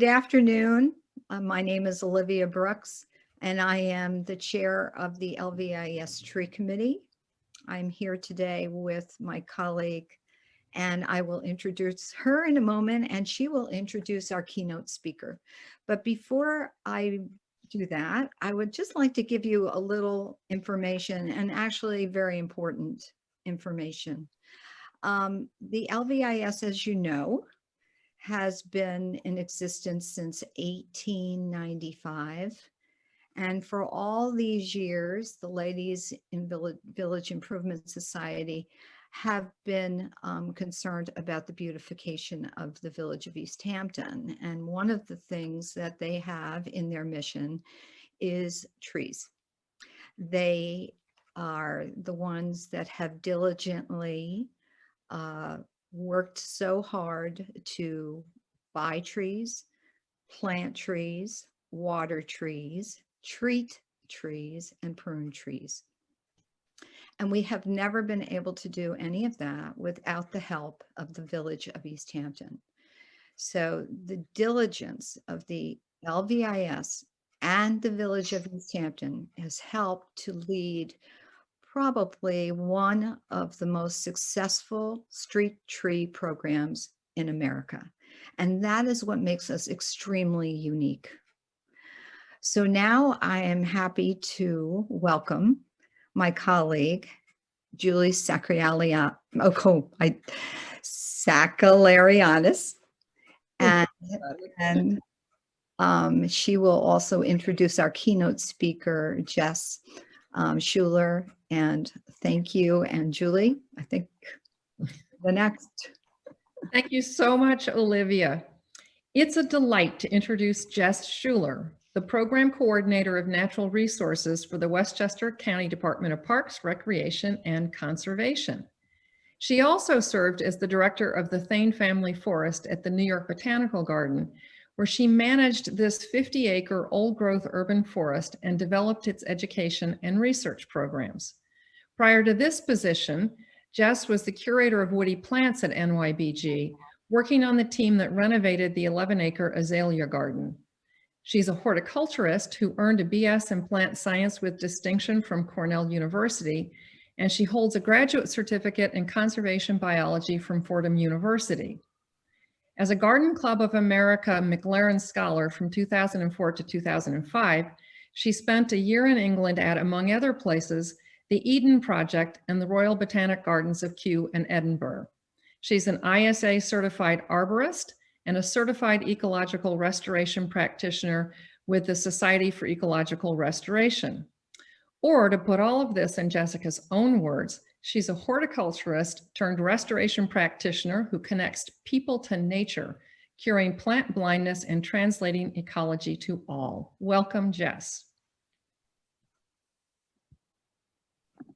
afternoon. My name is Olivia Brooks, and I am the chair of the LVIS Tree Committee. I'm here today with my colleague, and I will introduce her in a moment, and she will introduce our keynote speaker. But before I do that, I would just like to give you a little information, and actually very important information. The LVIS, as you know, has been in existence since 1895. And for all these years, the Ladies in Village Improvement Society have been concerned about the beautification of the village of East Hampton. And one of the things that they have in their mission is trees. They are the ones that have diligently worked so hard to buy trees, plant trees, water trees, treat trees, and prune trees. And we have never been able to do any of that without the help of the village of East Hampton. So the diligence of the LVIS and the village of East Hampton has helped to lead probably one of the most successful street tree programs in America. And that is what makes us extremely unique. So now I am happy to welcome my colleague, Julie Sakellariadis, and she will also introduce our keynote speaker, Jess Schuler, and thank you. And Julie, I think the next. Thank you so much, Olivia. It's a delight to introduce Jess Schuler, the Program Coordinator of Natural Resources for the Westchester County Department of Parks, Recreation, and Conservation. She also served as the Director of the Thane Family Forest at the New York Botanical Garden, where she managed this 50-acre old-growth urban forest and developed its education and research programs. Prior to this position, Jess was the curator of woody plants at NYBG, working on the team that renovated the 11-acre azalea garden. She's a horticulturist who earned a BS in plant science with distinction from Cornell University, and she holds a graduate certificate in conservation biology from Fordham University. As a Garden Club of America McLaren Scholar from 2004 to 2005, she spent a year in England at, among other places, the Eden Project and the Royal Botanic Gardens of Kew and Edinburgh. She's an ISA certified arborist and a certified ecological restoration practitioner with the Society for Ecological Restoration. Or to put all of this in Jessica's own words, she's a horticulturist turned restoration practitioner who connects people to nature, curing plant blindness and translating ecology to all. Welcome, Jess.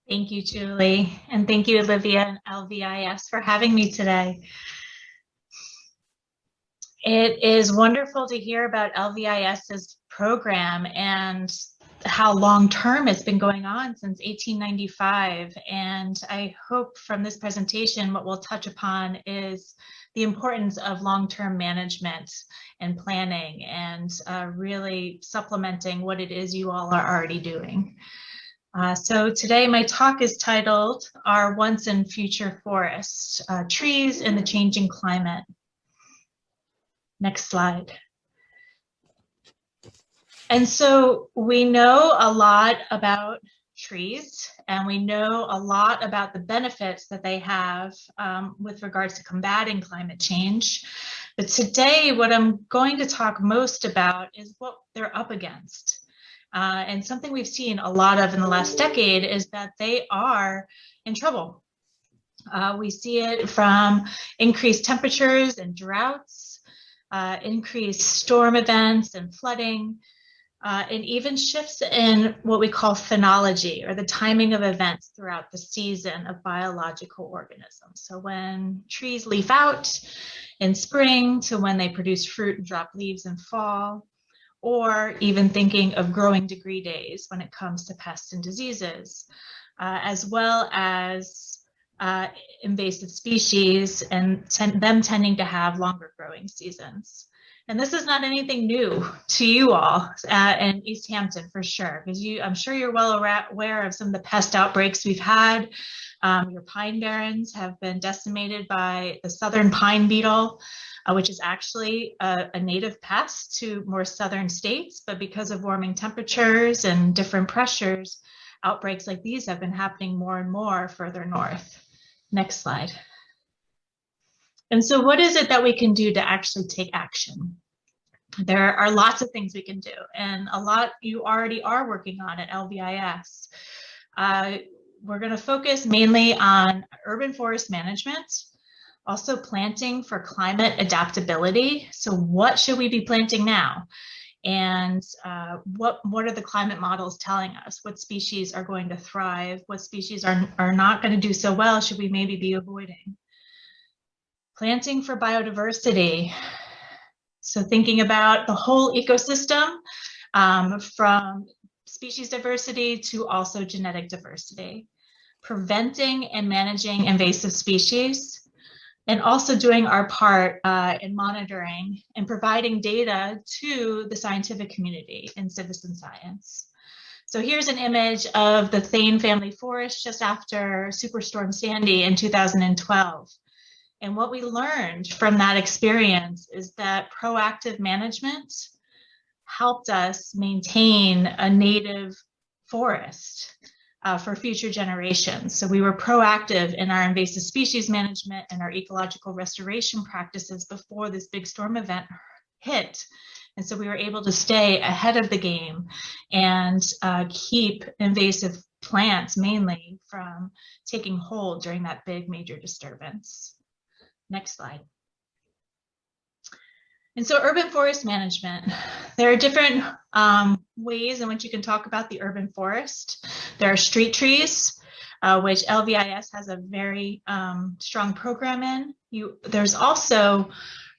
Thank you, Julie. And thank you, Olivia and LVIS, for having me today. It is wonderful to hear about LVIS's program and how long-term it's been going on since 1895. And I hope from this presentation, what we'll touch upon is the importance of long-term management and planning and really supplementing what it is you all are already doing. So today my talk is titled Our Once and Future Forests, Trees in the Changing Climate. Next slide. And so we know a lot about trees, and we know a lot about the benefits that they have with regards to combating climate change. But today, what I'm going to talk most about is what they're up against. And something we've seen a lot of in the last decade is that they are in trouble. We see it from increased temperatures and droughts, increased storm events and flooding, and even shifts in what we call phenology, or the timing of events throughout the season of biological organisms. So when trees leaf out in spring to when they produce fruit and drop leaves in fall, or even thinking of growing degree days when it comes to pests and diseases, as well as invasive species and them tending to have longer growing seasons. And this is not anything new to you all in East Hampton for sure, because I'm sure you're well aware of some of the pest outbreaks we've had. Your pine barrens have been decimated by the southern pine beetle, which is actually a native pest to more southern states, but because of warming temperatures and different pressures, outbreaks like these have been happening more and more further north. Next slide. And so what is it that we can do to actually take action? There are lots of things we can do, and a lot you already are working on at LVIS. We're going to focus mainly on urban forest management, also planting for climate adaptability. So what should we be planting now? And what are the climate models telling us? What species are going to thrive? What species are not going to do so well? Should we maybe be avoiding? Planting for biodiversity. So thinking about the whole ecosystem, from species diversity to also genetic diversity. Preventing and managing invasive species, and also doing our part in monitoring and providing data to the scientific community in citizen science. So here's an image of the Thane family forest just after Superstorm Sandy in 2012. And what we learned from that experience is that proactive management helped us maintain a native forest for future generations. So we were proactive in our invasive species management and our ecological restoration practices before this big storm event hit. And so we were able to stay ahead of the game and keep invasive plants mainly from taking hold during that big major disturbance. Next slide. And so urban forest management, there are different ways in which you can talk about the urban forest. There are street trees, which LVIS has a very strong program in. There's also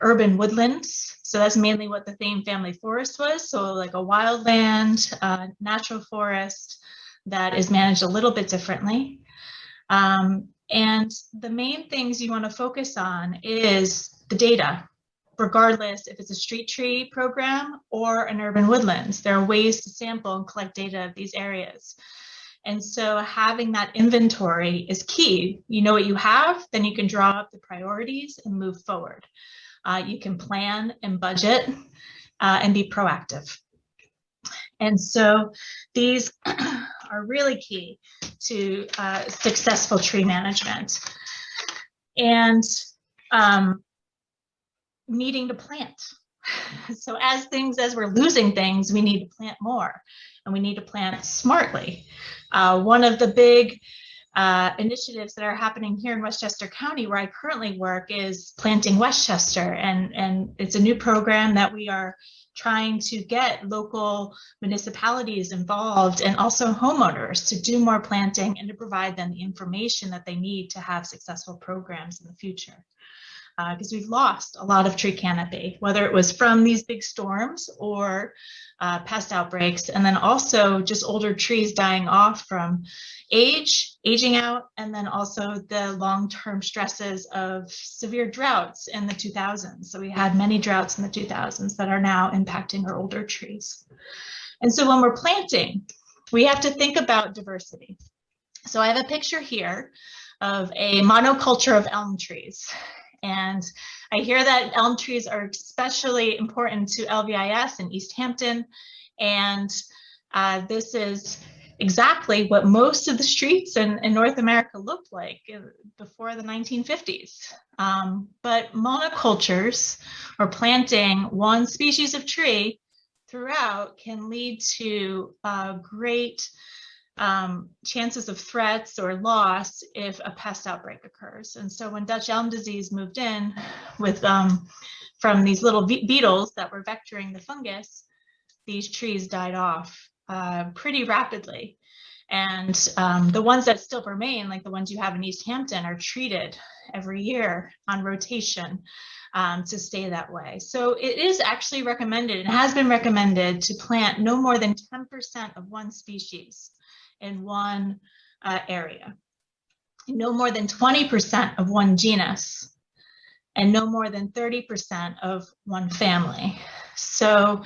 urban woodlands. So that's mainly what the Thane family forest was. So like a wildland, natural forest that is managed a little bit differently. And the main things you want to focus on is the data, regardless if it's a street tree program or an urban woodlands. There are ways to sample and collect data of these areas. And so having that inventory is key. You know what you have, then you can draw up the priorities and move forward. You can plan and budget and be proactive. And so these are really key to successful tree management. And needing to plant. So as we're losing things, we need to plant more, and we need to plant smartly. One of the big initiatives that are happening here in Westchester County, where I currently work, is Planting Westchester, and it's a new program that we are trying to get local municipalities involved and also homeowners to do more planting and to provide them the information that they need to have successful programs in the future. Because we've lost a lot of tree canopy, whether it was from these big storms or pest outbreaks, and then also just older trees dying off from aging out, and then also the long-term stresses of severe droughts in the 2000s. So we had many droughts in the 2000s that are now impacting our older trees. And so when we're planting, we have to think about diversity. So I have a picture here of a monoculture of elm trees. And I hear that elm trees are especially important to LVIS in East Hampton. And this is exactly what most of the streets in North America looked like before the 1950s. But monocultures, or planting one species of tree throughout, can lead to great chances of threats or loss if a pest outbreak occurs. And so when Dutch elm disease moved in with from these little beetles that were vectoring the fungus, these trees died off pretty rapidly. And the ones that still remain, like the ones you have in East Hampton, are treated every year on rotation to stay that way. So it is actually recommended, and has been recommended, to plant no more than 10% of one species in one area, no more than 20% of one genus, and no more than 30% of one family. So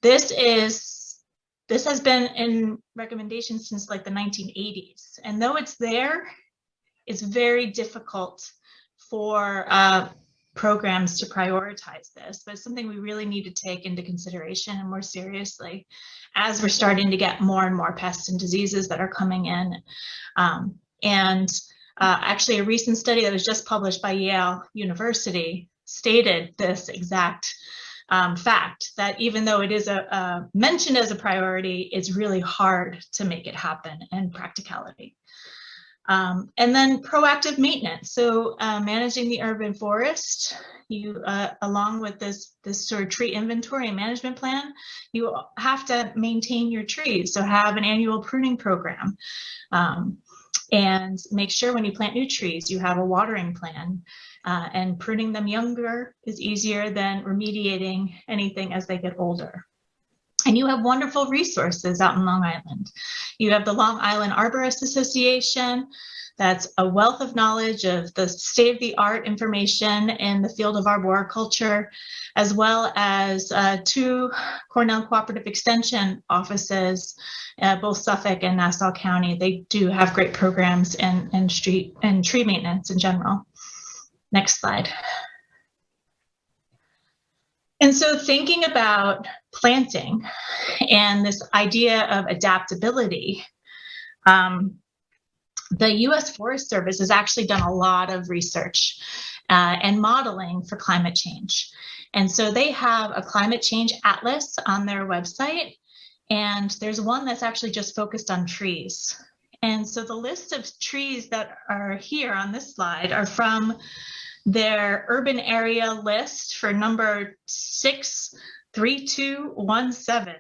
this has been in recommendations since like the 1980s. And though it's there, it's very difficult for programs to prioritize this, but it's something we really need to take into consideration and more seriously as we're starting to get more and more pests and diseases that are coming in. Actually, a recent study that was just published by Yale University stated this exact fact, that even though it is mentioned as a priority, it's really hard to make it happen in practicality. And then proactive maintenance. So managing the urban forest, you along with this sort of tree inventory and management plan, you have to maintain your trees. So have an annual pruning program, and make sure when you plant new trees, you have a watering plan. And pruning them younger is easier than remediating anything as they get older. And you have wonderful resources out in Long Island. You have the Long Island Arborists Association. That's a wealth of knowledge of the state-of-the-art information in the field of arboriculture, as well as 2 Cornell Cooperative Extension offices, both Suffolk and Nassau County. They do have great programs in street and tree maintenance in general. Next slide. And so thinking about planting and this idea of adaptability, the U.S. Forest Service has actually done a lot of research and modeling for climate change. And so they have a climate change atlas on their website, and there's one that's actually just focused on trees. And so the list of trees that are here on this slide are from their urban area list for number 63217.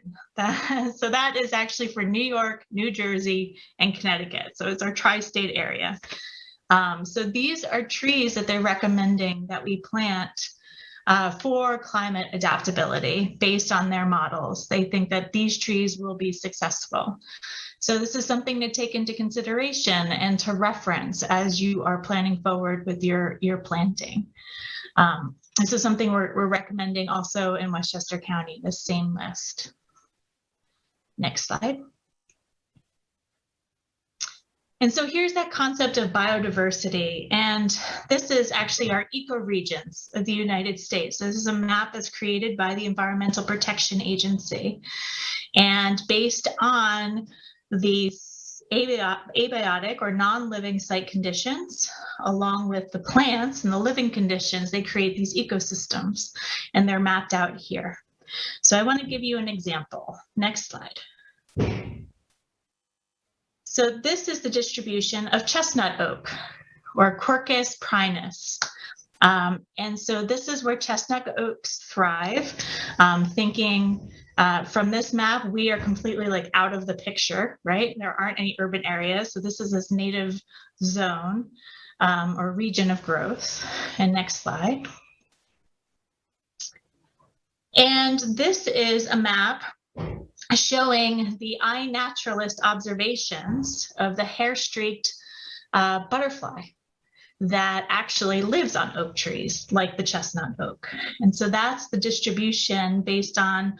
So that is actually for New York, New Jersey, and Connecticut. So it's our tri-state area. So these are trees that they're recommending that we plant for climate adaptability based on their models. They think that these trees will be successful. So this is something to take into consideration and to reference as you are planning forward with your planting. This is something we're recommending also in Westchester County, the same list. Next slide. And so here's that concept of biodiversity. And this is actually our ecoregions of the United States. So this is a map that's created by the Environmental Protection Agency. And based on these abiotic or non-living site conditions, along with the plants and the living conditions, they create these ecosystems, and they're mapped out here. So I want to give you an example. Next slide. So this is the distribution of chestnut oak, or Quercus prinus. And so this is where chestnut oaks thrive. Thinking from this map, we are completely like out of the picture, right? There aren't any urban areas. So this is this native zone or region of growth. And next slide. And this is a map showing the iNaturalist observations of the hair-streaked butterfly that actually lives on oak trees, like the chestnut oak. And so that's the distribution based on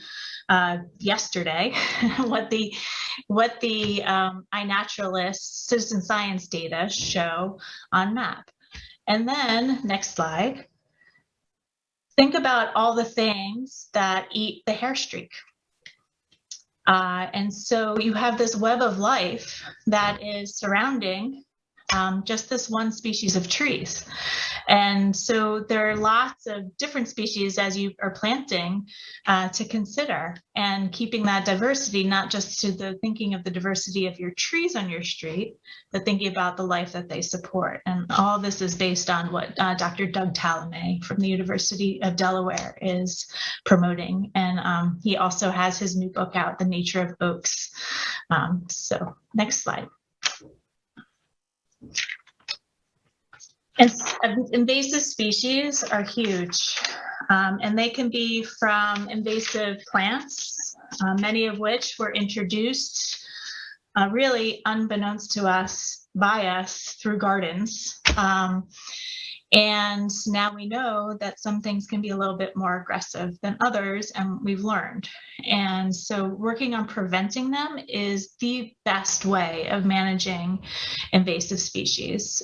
yesterday, what the iNaturalist citizen science data show on map. And then, next slide, think about all the things that eat the hair streak. And so you have this web of life that is surrounding just this one species of trees. And so there are lots of different species as you are planting to consider, and keeping that diversity, not just to the thinking of the diversity of your trees on your street, but thinking about the life that they support. And all this is based on what Dr. Doug Talamay from the University of Delaware is promoting. And he also has his new book out, The Nature of Oaks. So next slide. And invasive species are huge, and they can be from invasive plants, many of which were introduced really unbeknownst to us by us through gardens. And now we know that some things can be a little bit more aggressive than others, and we've learned. And so working on preventing them is the best way of managing invasive species.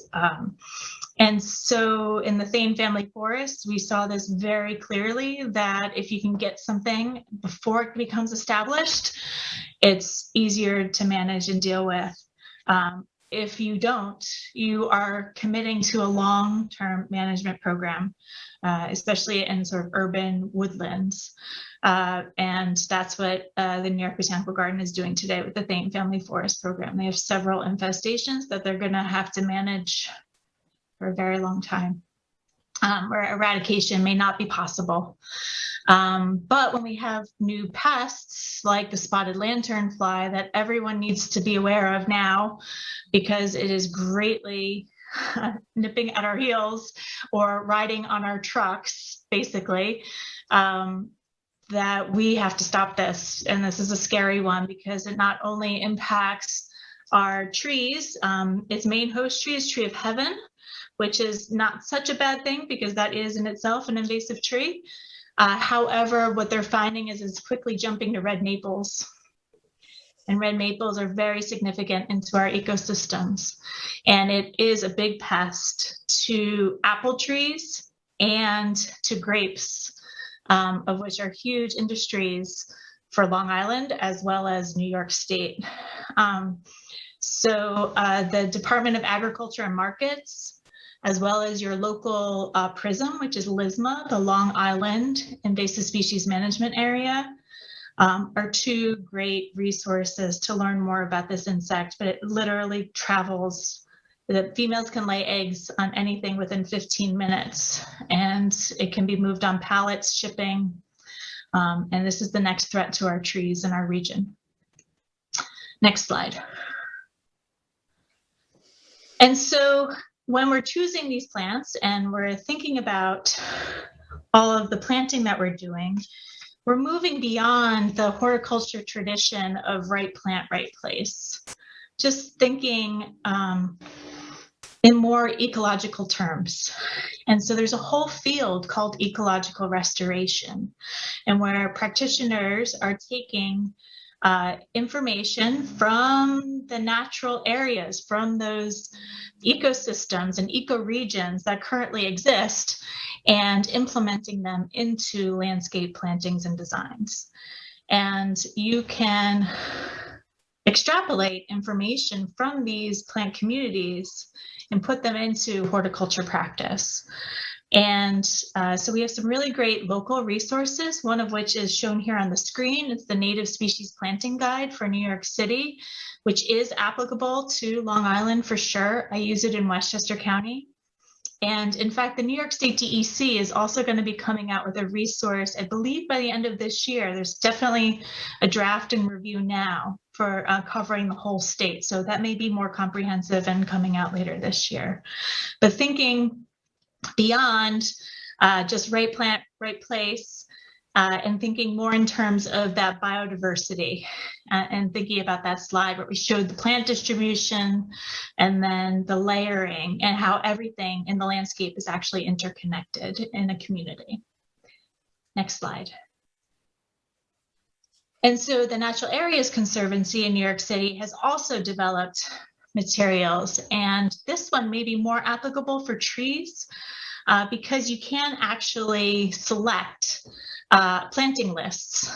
And so in the Thane family forests, we saw this very clearly, that if you can get something before it becomes established, it's easier to manage and deal with. If you don't, you are committing to a long-term management program, especially in sort of urban woodlands. And that's what the New York Botanical Garden is doing today with the Thane Family Forest Program. They have several infestations that they're going to have to manage for a very long time, where eradication may not be possible. But when we have new pests like the spotted lanternfly that everyone needs to be aware of now, because it is greatly nipping at our heels or riding on our trucks, basically, that we have to stop this. And this is a scary one because it not only impacts our trees, its main host tree is tree of heaven, which is not such a bad thing because that is in itself an invasive tree. However, what they're finding is it's quickly jumping to red maples. And red maples are very significant into our ecosystems. And it is a big pest to apple trees and to grapes, of which are huge industries for Long Island as well as New York State. So the Department of Agriculture and Markets, as well as your local PRISM, which is LISMA, the Long Island Invasive Species Management Area, are two great resources to learn more about this insect, but it literally travels. The females can lay eggs on anything within 15 minutes, and it can be moved on pallets, shipping, and this is the next threat to our trees in our region. Next slide. And so when we're choosing these plants and we're thinking about all of the planting that we're doing, we're moving beyond the horticulture tradition of right plant, right place. Just thinking in more ecological terms. And so there's a whole field called ecological restoration, and where practitioners are taking information from the natural areas, from those ecosystems and ecoregions that currently exist, and implementing them into landscape plantings and designs. And you can extrapolate information from these plant communities and put them into horticulture practice. And so we have some really great local resources, one of which is shown here on the screen. It's the Native Species Planting Guide for New York City, which is applicable to Long Island for sure. I use it in Westchester County. And in fact, the New York State DEC is also going to be coming out with a resource, I believe by the end of this year. There's definitely a draft and review now for covering the whole state. So that may be more comprehensive and coming out later this year. But thinking beyond just right plant, right place, and thinking more in terms of that biodiversity, and thinking about that slide where we showed the plant distribution and then the layering and how everything in the landscape is actually interconnected in a community. Next slide. And so the Natural Areas Conservancy in New York City has also developed materials, and this one may be more applicable for trees because you can actually select planting lists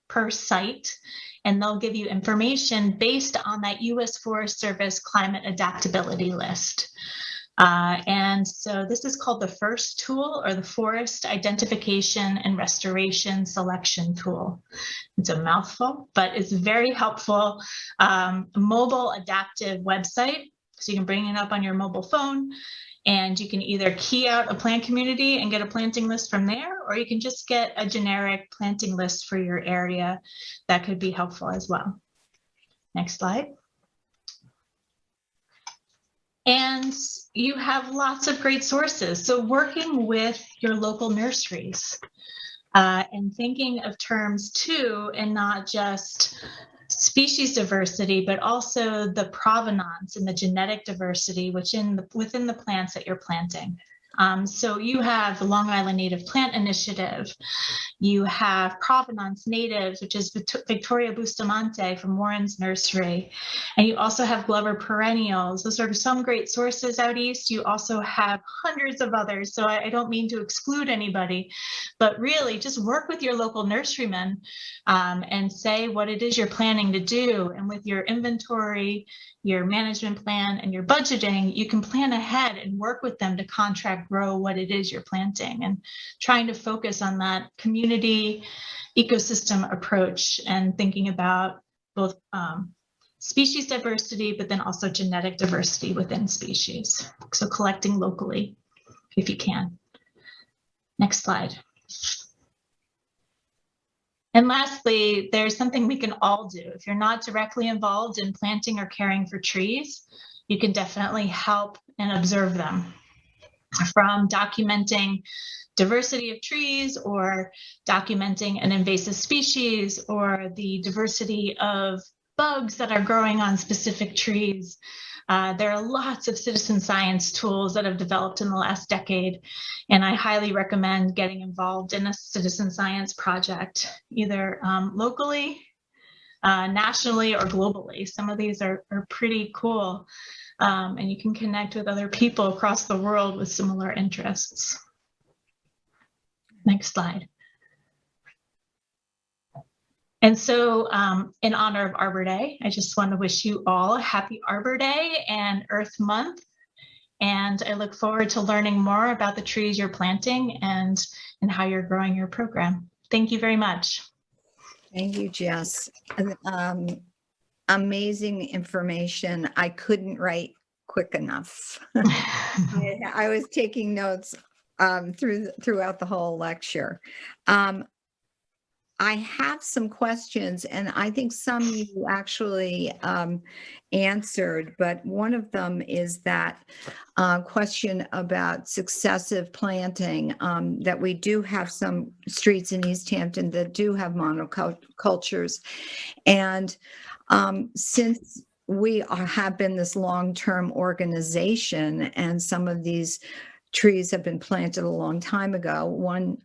per site, and they'll give you information based on that U.S. Forest Service climate adaptability list. And so this is called the FIRST tool, or the Forest Identification and Restoration Selection Tool. It's a mouthful, but it's very helpful. Mobile adaptive website, so you can bring it up on your mobile phone, and you can either key out a plant community and get a planting list from there, or you can just get a generic planting list for your area. That could be helpful as well. Next slide. And you have lots of great sources. So working with your local nurseries and thinking of terms too, and not just species diversity, but also the provenance and the genetic diversity within the plants that you're planting. So you have the Long Island Native Plant Initiative, you have Provenance Natives, which is Victoria Bustamante from Warren's Nursery, and you also have Glover Perennials. Those are some great sources out east. You also have hundreds of others, so I don't mean to exclude anybody, but really just work with your local nurserymen and say what it is you're planning to do, and with your inventory, your management plan, and your budgeting, you can plan ahead and work with them to contract grow what it is you're planting, and trying to focus on that community ecosystem approach and thinking about both species diversity, but then also genetic diversity within species. So collecting locally if you can. Next slide. And lastly, there's something we can all do. If you're not directly involved in planting or caring for trees, you can definitely help and observe them. From documenting diversity of trees, or documenting an invasive species, or the diversity of bugs that are growing on specific trees. There are lots of citizen science tools that have developed in the last decade, and I highly recommend getting involved in a citizen science project, either locally, nationally, or globally. Some of these are pretty cool, and you can connect with other people across the world with similar interests. Next slide. And so in honor of Arbor Day, I just want to wish you all a happy Arbor Day and Earth Month. And I look forward to learning more about the trees you're planting and how you're growing your program. Thank you very much. Thank you, Jess. Amazing information. I couldn't write quick enough. I was taking notes throughout the whole lecture. I have some questions, and I think some you actually answered, but one of them is that question about successive planting, that we do have some streets in East Hampton that do have monocultures. And since we have been this long-term organization, and some of these trees have been planted a long time ago, one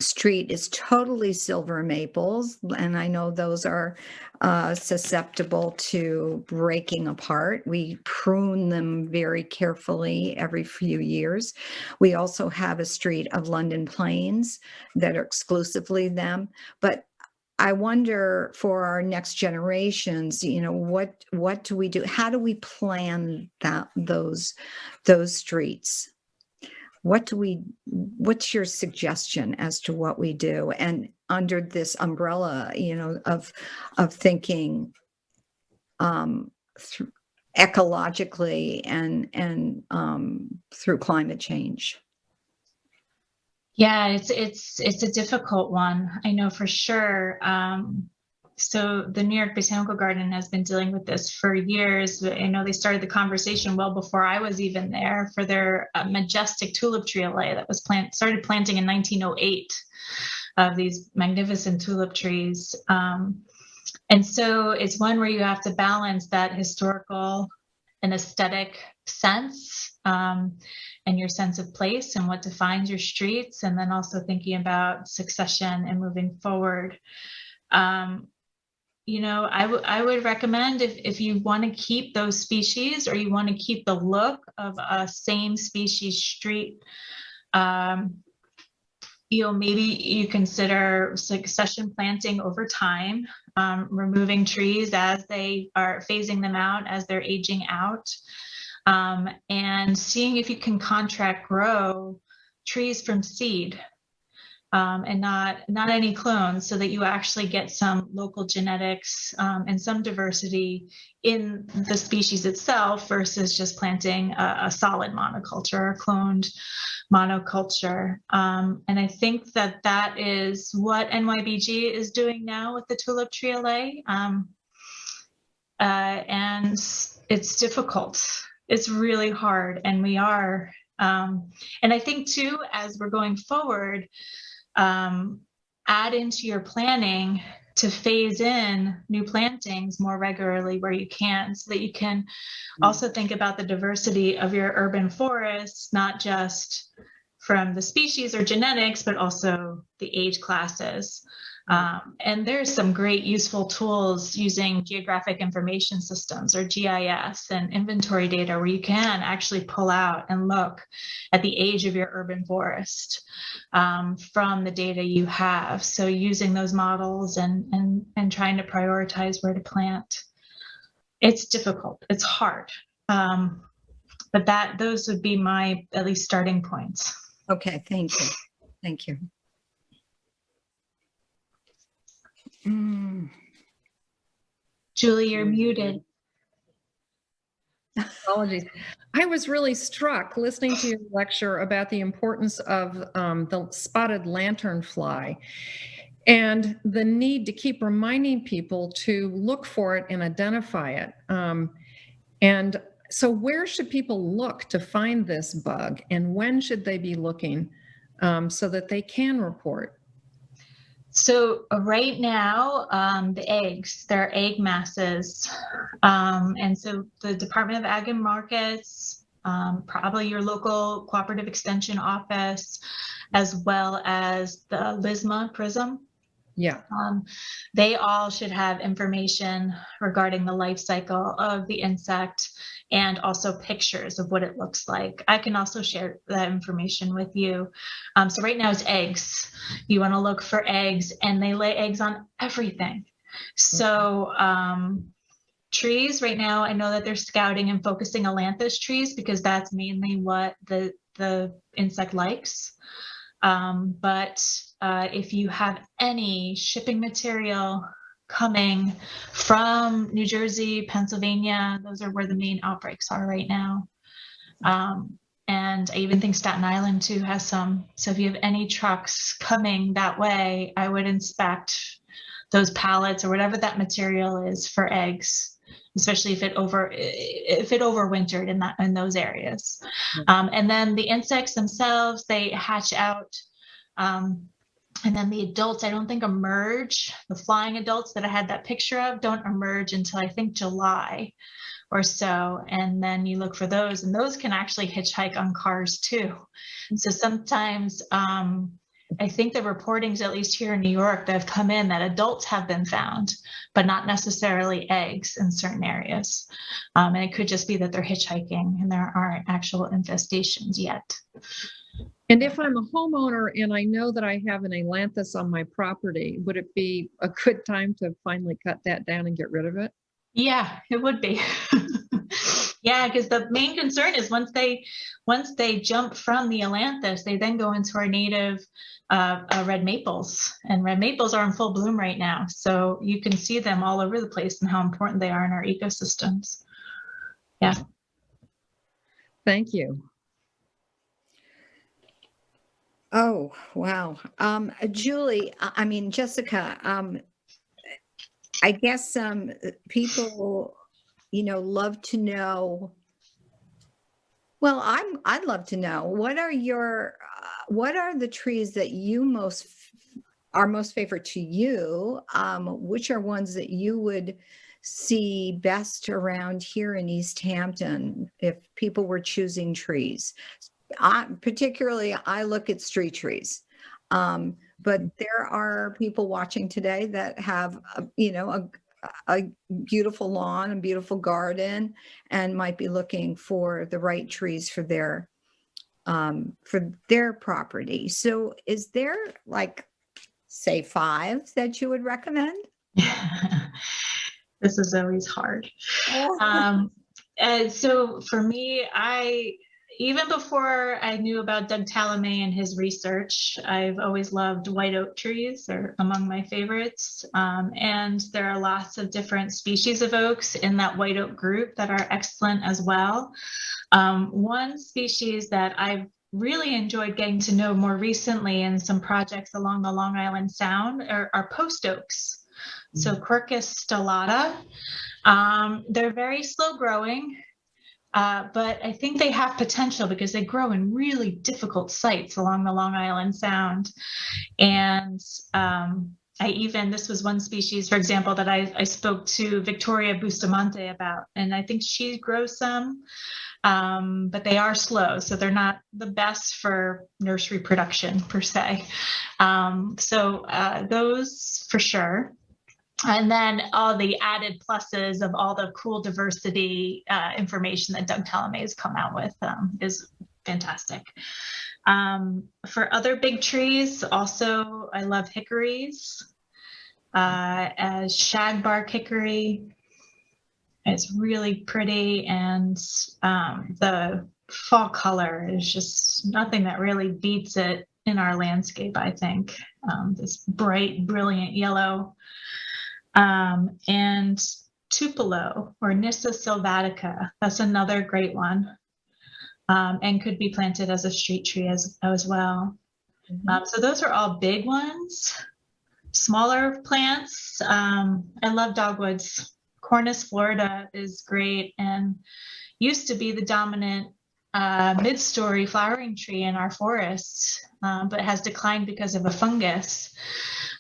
street is totally silver maples, and I know those are susceptible to breaking apart. We prune them very carefully every few years. We also have a street of London planes that are exclusively them. But I wonder, for our next generations, you know, what do we do? How do we plan those streets? What's your suggestion as to what we do? And under this umbrella, you know, of thinking ecologically and through climate change. Yeah, it's a difficult one, I know for sure. So the New York Botanical Garden has been dealing with this for years. I know they started the conversation well before I was even there, for their majestic tulip triolet that was started planting in 1908 of these magnificent tulip trees. And so it's one where you have to balance that historical and aesthetic sense, and your sense of place and what defines your streets, and then also thinking about succession and moving forward. You know, I would recommend, if you want to keep those species, or you want to keep the look of a same species street, you know, maybe you consider succession planting over time, removing trees as they are phasing them out, as they're aging out, and seeing if you can contract grow trees from seed. And not any clones, so that you actually get some local genetics and some diversity in the species itself, versus just planting a solid monoculture, a cloned monoculture. And I think that is what NYBG is doing now with the tulip triolet. And it's difficult. It's really hard, and we are. And I think too, as we're going forward, add into your planning to phase in new plantings more regularly where you can, so that you can also think about the diversity of your urban forests, not just from the species or genetics, but also the age classes. And there's some great useful tools using geographic information systems or GIS and inventory data where you can actually pull out and look at the age of your urban forest from the data you have. So using those models and trying to prioritize where to plant. It's difficult, it's hard. But those would be my at least starting points. Okay, thank you. Thank you. Julie, you're muted. Apologies. I was really struck listening to your lecture about the importance of the spotted lanternfly and the need to keep reminding people to look for it and identify it. And so where should people look to find this bug, and when should they be looking so that they can report? So right now, the eggs, there are egg masses. And so the Department of Ag and Markets, probably your local cooperative extension office, as well as the LISMA PRISM. Yeah. They all should have information regarding the life cycle of the insect and also pictures of what it looks like. I can also share that information with you. So right now it's eggs. You want to look for eggs, and they lay eggs on everything. So trees right now, I know that they're scouting and focusing ailanthus trees because that's mainly what the insect likes. But if you have any shipping material coming from New Jersey, Pennsylvania, those are where the main outbreaks are right now. And I even think Staten Island too has some. So if you have any trucks coming that way, I would inspect those pallets or whatever that material is for eggs, especially if it overwintered in those areas. And then the insects themselves, they hatch out. And then the adults, I don't think emerge. The flying adults that I had that picture of don't emerge until I think July or so. And then you look for those, and those can actually hitchhike on cars too. So sometimes I think the reportings, at least here in New York, that have come in that adults have been found, but not necessarily eggs in certain areas. And it could just be that they're hitchhiking and there aren't actual infestations yet. And if I'm a homeowner and I know that I have an ailanthus on my property, would it be a good time to finally cut that down and get rid of it? Yeah, it would be. Yeah, because the main concern is once they jump from the ailanthus, they then go into our native red maples, and red maples are in full bloom right now. So you can see them all over the place and how important they are in our ecosystems. Yeah. Thank you. Oh, wow. Julie, I mean, Jessica, I guess people, love to know. Well, I'd love to know what are the trees that you are most favorite to you? Which are ones that you would see best around here in East Hampton if people were choosing trees? Particularly, I look at street trees, but there are people watching today that have, a beautiful lawn, a beautiful garden, and might be looking for the right trees for their property. So, is there say 5 that you would recommend? This is always hard. And so for me, even before I knew about Doug Talamay and his research, I've always loved white oak trees. They're among my favorites. And there are lots of different species of oaks in that white oak group that are excellent as well. One species that I've really enjoyed getting to know more recently in some projects along the Long Island Sound are post oaks. So Quercus stellata. They're very slow growing. But I think they have potential because they grow in really difficult sites along the Long Island Sound. And this was one species, for example, that I spoke to Victoria Bustamante about, and I think she grows some, but they are slow, so they're not the best for nursery production per se. So those for sure. And then all the added pluses of all the cool diversity information that Doug Tallamy has come out with is fantastic. For other big trees, also, I love hickories, as shagbark hickory. It's really pretty, and the fall color is just nothing that really beats it in our landscape, I think. This bright, brilliant yellow. And tupelo or Nyssa sylvatica, that's another great one, and could be planted as a street tree as well. So those are all big ones. Smaller plants, I love dogwoods. Cornus florida is great and used to be the dominant mid-story flowering tree in our forests, but has declined because of a fungus.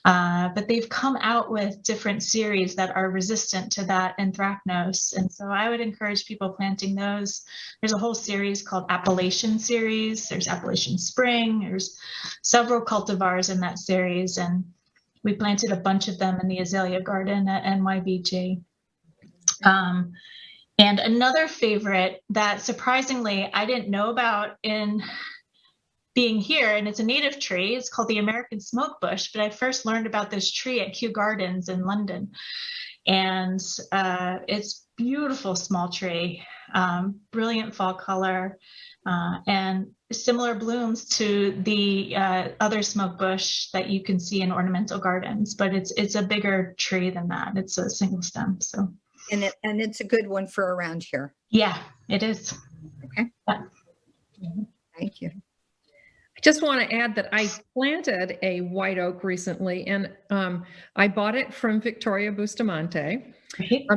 But they've come out with different series that are resistant to that anthracnose. And so I would encourage people planting those. There's a whole series called Appalachian series. There's Appalachian Spring. There's several cultivars in that series. And we planted a bunch of them in the azalea garden at NYBG. And another favorite that surprisingly I didn't know about in being here, and it's a native tree, it's called the American smoke bush, but I first learned about this tree at Kew Gardens in London. And it's beautiful small tree, brilliant fall color, and similar blooms to the other smoke bush that you can see in ornamental gardens, but it's a bigger tree than that. It's a single stem. So. And it's a good one for around here. Yeah, it is. Okay. Yeah. Thank you. I just want to add that I planted a white oak recently, and I bought it from Victoria Bustamante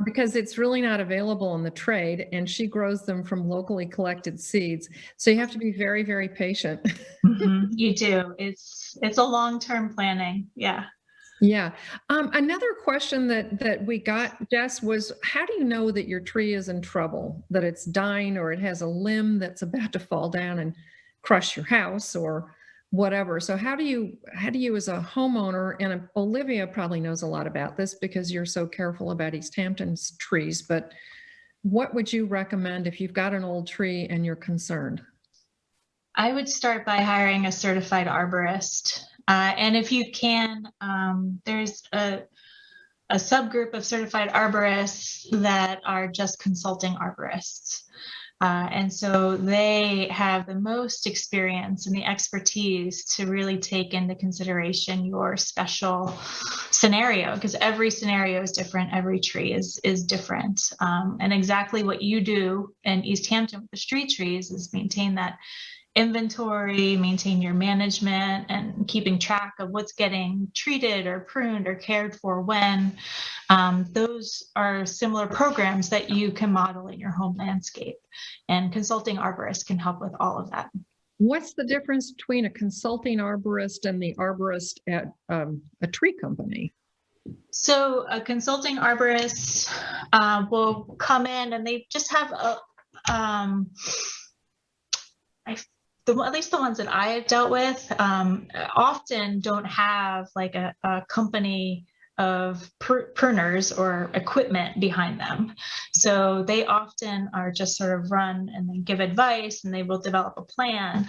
because it's really not available in the trade, and she grows them from locally collected seeds. So you have to be very, very patient. Mm-hmm. You do. It's a long-term planning. Yeah. Yeah. Another question that we got, Jess, was how do you know that your tree is in trouble, that it's dying or it has a limb that's about to fall down and crush your house or whatever? So how do you as a homeowner, and Olivia probably knows a lot about this because you're so careful about East Hampton's trees, but what would you recommend if you've got an old tree and you're concerned? I would start by hiring a certified arborist. And if you can, there's a subgroup of certified arborists that are just consulting arborists. And so they have the most experience and the expertise to really take into consideration your special scenario, because every scenario is different. Every tree is different. And exactly what you do in East Hampton with the street trees is maintain that inventory, maintain your management, and keeping track of what's getting treated or pruned or cared for when. Those are similar programs that you can model in your home landscape, and consulting arborists can help with all of that. What's the difference between a consulting arborist and the arborist at a tree company? So a consulting arborist will come in and they just have at least the ones that I have dealt with, often don't have like a company of pruners or equipment behind them. So they often are just sort of run and they give advice and they will develop a plan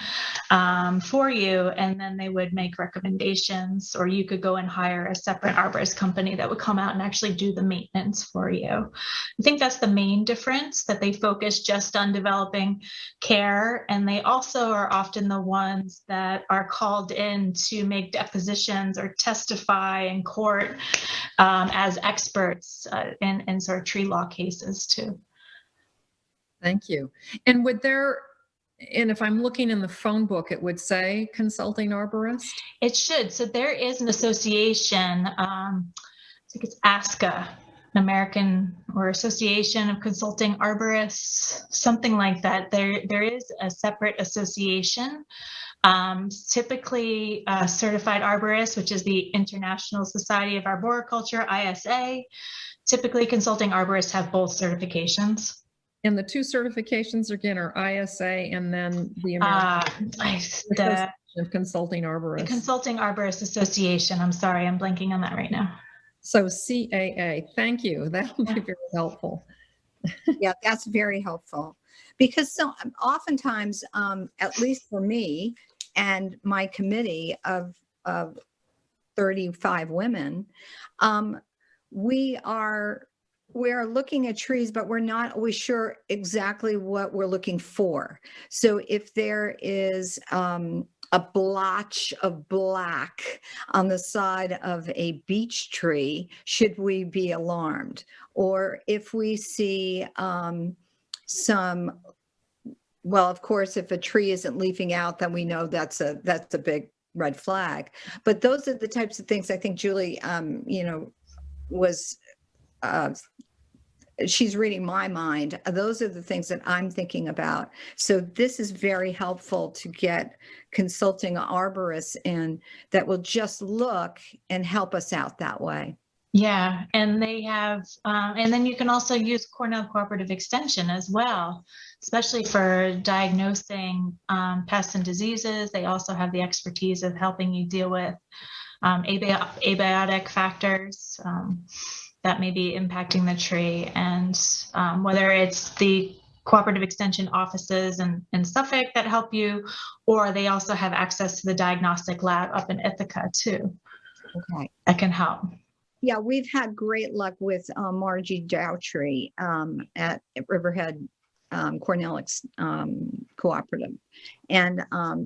for you. And then they would make recommendations, or you could go and hire a separate arborist company that would come out and actually do the maintenance for you. I think that's the main difference, that they focus just on developing care. And they also are often the ones that are called in to make depositions or testify in court as experts in sort of tree law cases too. Thank you. And if I'm looking in the phone book, it would say consulting arborist? It should. So there is an association, I think it's ASCA, American or Association of Consulting Arborists, something like that. There is a separate association. Typically, Certified Arborists, which is the International Society of Arboriculture, ISA. Typically, consulting arborists have both certifications. And the two certifications again are ISA and then the American Association of Consulting Arborists. The Consulting Arborist Association. I'm sorry, I'm blanking on that right now. So CAA, thank you. That will be very helpful. Yeah, that's very helpful, because so oftentimes, at least for me and my committee of 35 women, we're looking at trees, but we're not always sure exactly what we're looking for. So if there is a blotch of black on the side of a beech tree, should we be alarmed? Or if we see well, of course, if a tree isn't leafing out, then we know that's a big red flag. But those are the types of things I think Julie, was she's reading my mind. Those are the things that I'm thinking about. So this is very helpful to get consulting arborists in that will just look and help us out that way. Yeah, and they have, and then you can also use Cornell Cooperative Extension as well, especially for diagnosing pests and diseases. They also have the expertise of helping you deal with abiotic factors that may be impacting the tree. And whether it's the cooperative extension offices in Suffolk that help you, or they also have access to the diagnostic lab up in Ithaca too. Okay. That can help. Yeah, we've had great luck with Margie Dowtree at Riverhead Cornell Cooperative. And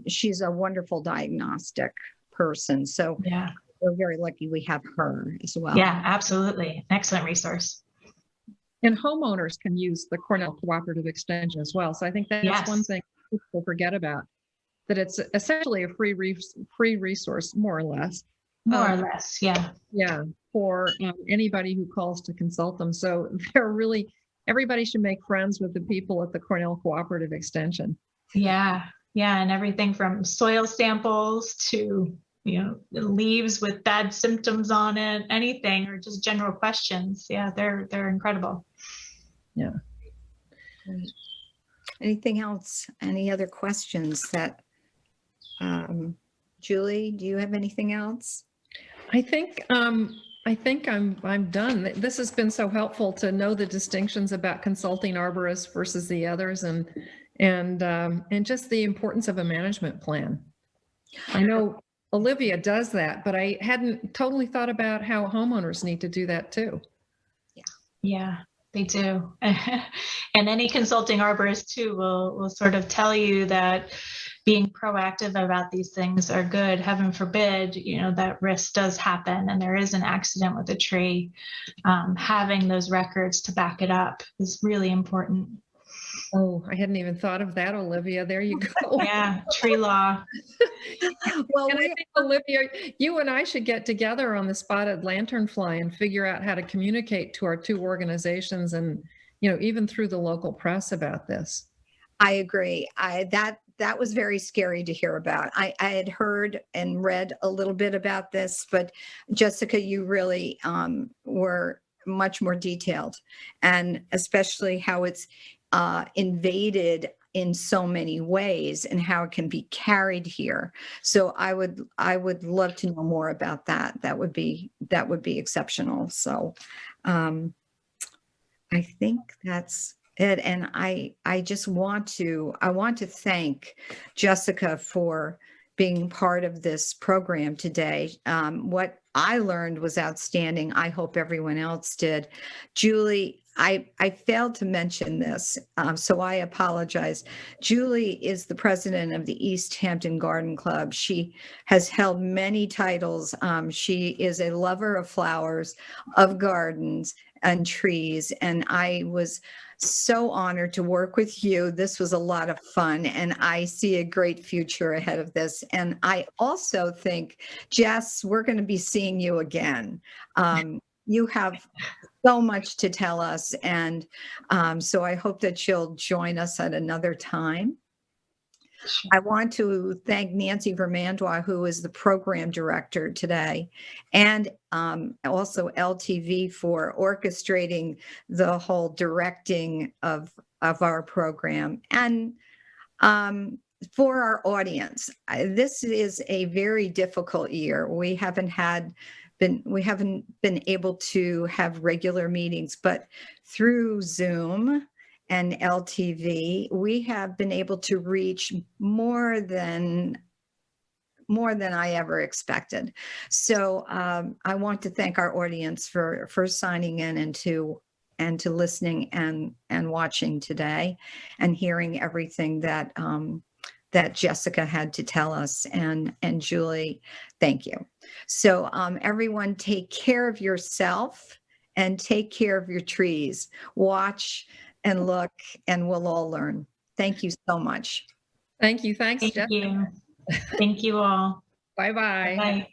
she's a wonderful diagnostic person. So yeah, we're very lucky we have her as well. Yeah, absolutely. Excellent resource. And homeowners can use the Cornell Cooperative Extension as well. So I think that's one thing people forget about, that it's essentially a free resource, more or less. More or less, yeah. Yeah, for anybody who calls to consult them. So they're really, everybody should make friends with the people at the Cornell Cooperative Extension. Yeah, yeah, and everything from soil samples to leaves with bad symptoms on it, anything, or just general questions. Yeah, they're incredible. Yeah. Great. Anything else? Any other questions that, Julie, do you have anything else? I think I'm done. This has been so helpful to know the distinctions about consulting arborists versus the others, and just the importance of a management plan. I know Olivia does that, but I hadn't totally thought about how homeowners need to do that too. Yeah, they do. And any consulting arborist too will sort of tell you that being proactive about these things are good. Heaven forbid, that risk does happen and there is an accident with a tree. Having those records to back it up is really important. Oh, I hadn't even thought of that, Olivia. There you go. Yeah, tree law. Well, and I think, Olivia, you and I should get together on the spotted lanternfly and figure out how to communicate to our two organizations and, even through the local press about this. I agree. That was very scary to hear about. I had heard and read a little bit about this, but Jessica, you really were much more detailed, and especially how it's invaded in so many ways and how it can be carried here. So I would love to know more about that. That would be exceptional. So I think that's it. And I just want to thank Jessica for being part of this program today. What I learned was outstanding. I hope everyone else did. Julie, I failed to mention this, so I apologize. Julie is the president of the East Hampton Garden Club. She has held many titles. She is a lover of flowers, of gardens and trees, and I was so honored to work with you. This was a lot of fun, and I see a great future ahead of this. And I also think, Jess, we're going to be seeing you again. You have so much to tell us. And so I hope that she'll join us at another time. I want to thank Nancy Vermandois, who is the program director today, and also LTV for orchestrating the whole directing of our program. And for our audience, this is a very difficult year. We haven't been able to have regular meetings, but through Zoom and LTV, we have been able to reach more than I ever expected. So I want to thank our audience for signing in and to listening and watching today, and hearing everything that that Jessica had to tell us, and Julie, thank you. So everyone, take care of yourself and take care of your trees. Watch and look, and we'll all learn. Thank you so much. Thank you. Thanks, Thank Jeff. you. Thank you all. Bye-bye. Bye.